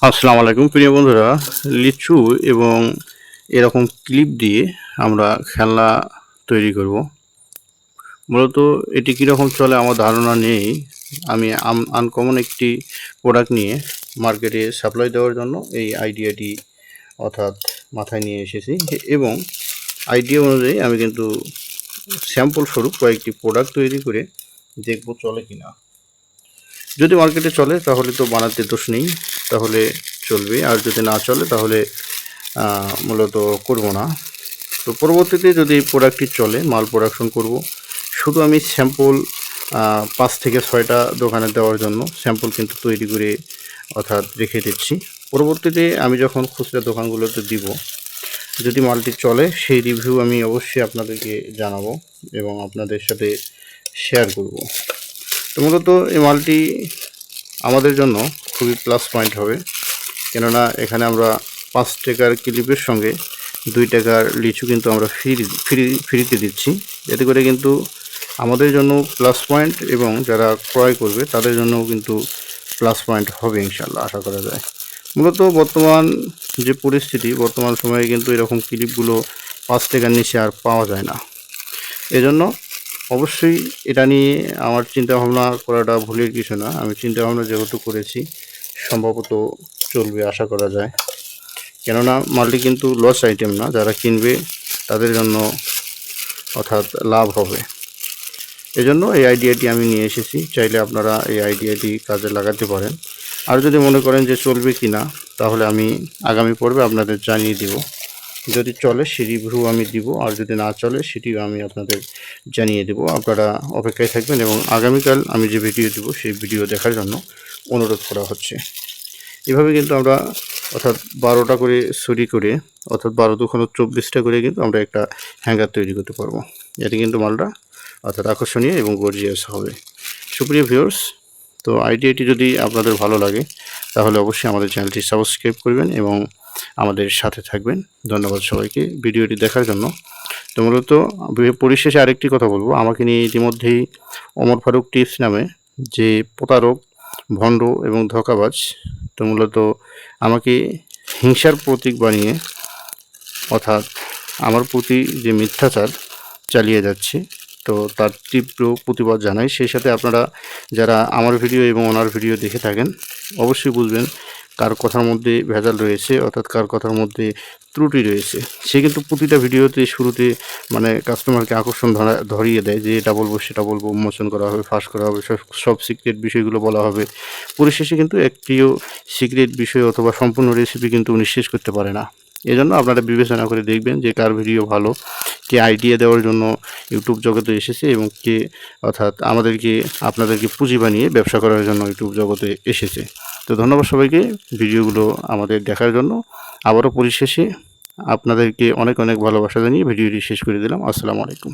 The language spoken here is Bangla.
আসসালামু আলাইকুম প্রিয় বন্ধুরা। লিচু এবং এরকম ক্লিপ দিয়ে আমরা খেলনা তৈরি করব। মূলত এটি কীরকম চলে আমার ধারণা নেই। আমি আনকমন একটি প্রোডাক্ট নিয়ে মার্কেটে সাপ্লাই দেওয়ার জন্য এই আইডিয়াটি অর্থাৎ মাথায় নিয়ে এসেছি এবং আইডিয়া অনুযায়ী আমি কিন্তু স্যাম্পল স্বরূপ কয়েকটি প্রোডাক্ট তৈরি করে দেখব চলে কিনা। যদি মার্কেটে চলে তাহলে তো বানাতে দোষ নেই, তাহলে চলবে, আর যদি না চলে তাহলে মূলত করব না। তো পরবর্তীতে যদি প্রোডাক্টটি চলে মাল প্রোডাকশন করব। শুধু আমি স্যাম্পল 5 থেকে 6টা দোকানে দেওয়ার জন্য স্যাম্পল কিন্তু তৈরি করে অর্থাৎ রেখে দিচ্ছি। পরবর্তীতে আমি যখন খুচরা দোকানগুলোতে দিব, যদি মালটি চলে সেই রিভিউ আমি অবশ্যই আপনাদেরকে জানাবো এবং আপনাদের সাথে শেয়ার করব। তো মূলত এই মালটি আমাদের জন্য খুবই প্লাস পয়েন্ট হবে, কেননা এখানে আমরা 5 টাকার ক্লিপের সঙ্গে 2 টাকার লিচু কিন্তু আমরা ফ্রিতে দিচ্ছি। এতে করে কিন্তু আমাদের জন্য প্লাস পয়েন্ট এবং যারা ক্রয় করবে তাদের জন্যও কিন্তু প্লাস পয়েন্ট হবে ইনশাল্লাহ, আশা করা যায়। মূলত বর্তমান যে পরিস্থিতি, বর্তমান সময়ে কিন্তু এরকম ক্লিপগুলো 5 টাকার নিচে আর পাওয়া যায় না। এজন্য অবশ্যই এটা নিয়ে আমার চিন্তাভাবনা করাটা ভুলের কিছু না। আমি চিন্তাভাবনা যেহেতু করেছি সম্ভবত চলবে, আশা করা যায়। কেননা মালটি কিন্তু লস আইটেম না, যারা কিনবে তাদের জন্য অর্থাৎ লাভ হবে। এজন্য এই আইডিয়াটি আমি নিয়ে এসেছি। চাইলে আপনারা এই আইডিয়াটি কাজে লাগাতে পারেন। আর যদি মনে করেন যে চলবে কি না, তাহলে আমি আগামী পর্বে আপনাদের জানিয়ে দিব। যদি চলে সে রিভিউ আমি দিব, আর যদি না চলে সেটিও আমি আপনাদের জানিয়ে দেব। আপনারা অপেক্ষায় থাকবেন এবং আগামীকাল আমি যে ভিডিও দেব সেই ভিডিও দেখার জন্য অনুরোধ করা হচ্ছে। এভাবে কিন্তু আমরা অর্থাৎ 12টা করে ছুরি করে অর্থাৎ 12 দুগুণ 24টা করে কিন্তু আমরা একটা হ্যাঙ্গার তৈরি করতে পারবো। এতে কিন্তু মালটা অর্থাৎ আকর্ষণীয় এবং গর্জিয়াস হবে। সুপ্রিয় ভিউয়ার্স, তো আইডিয়াটি যদি আপনাদের ভালো লাগে তাহলে অবশ্যই আমাদের চ্যানেলটি সাবস্ক্রাইব করবেন এবং আমাদের সাথে থাকবেন। ধন্যবাদ সবাইকে ভিডিওটি দেখার জন্য। তো মূলত পরিশেষে আরেকটি কথা বলবো, আমাকে নিয়ে ইতিমধ্যেই ওমর ফারুক টিপস নামে যে প্রতারক, ভণ্ড এবং ধোঁকাবাজ, তো মূলত আমাকে হিংসার প্রতীক বানিয়ে অর্থাৎ আমার প্রতি যে মিথ্যাচার চালিয়ে যাচ্ছে, তো তার তীব্র প্রতিবাদ জানাই। সেই সাথে আপনারা যারা আমার ভিডিও এবং ওনার ভিডিও দেখে থাকেন অবশ্যই বুঝবেন কার কথার মধ্যে ভেজাল রয়েছে, অর্থাৎ কার কথার মধ্যে ত্রুটি রয়েছে। সে কিন্তু প্রতিটা ভিডিওতে শুরুতে কাস্টমারকে আকর্ষণ ধরিয়ে দেয় যে এটা বলবো সেটা বলবো, উন্মোচন করা হবে, ফাঁস করা হবে, সব সিক্রেট বিষয়গুলো বলা হবে। পরিশেষে কিন্তু একটিও সিক্রেট বিষয় অথবা সম্পূর্ণ রেসিপি কিন্তু উনি শেষ করতে পারে না। এজন্য আপনারা বিবেচনা করে দেখবেন যে কার ভিডিও ভালো, কে আইডিয়া দেওয়ার জন্য ইউটিউব জগতে এসেছে এবং কে অর্থাৎ আপনাদেরকে পুঁজি বানিয়ে ব্যবসা করার জন্য ইউটিউব জগতে এসেছে। তো ধন্যবাদ সবাইকে ভিডিওগুলো আমাদের দেখার জন্য। আবারও পরিশেষে আপনাদেরকে অনেক অনেক ভালোবাসা জানিয়ে ভিডিওটি শেষ করে দিলাম। আসসালামু আলাইকুম।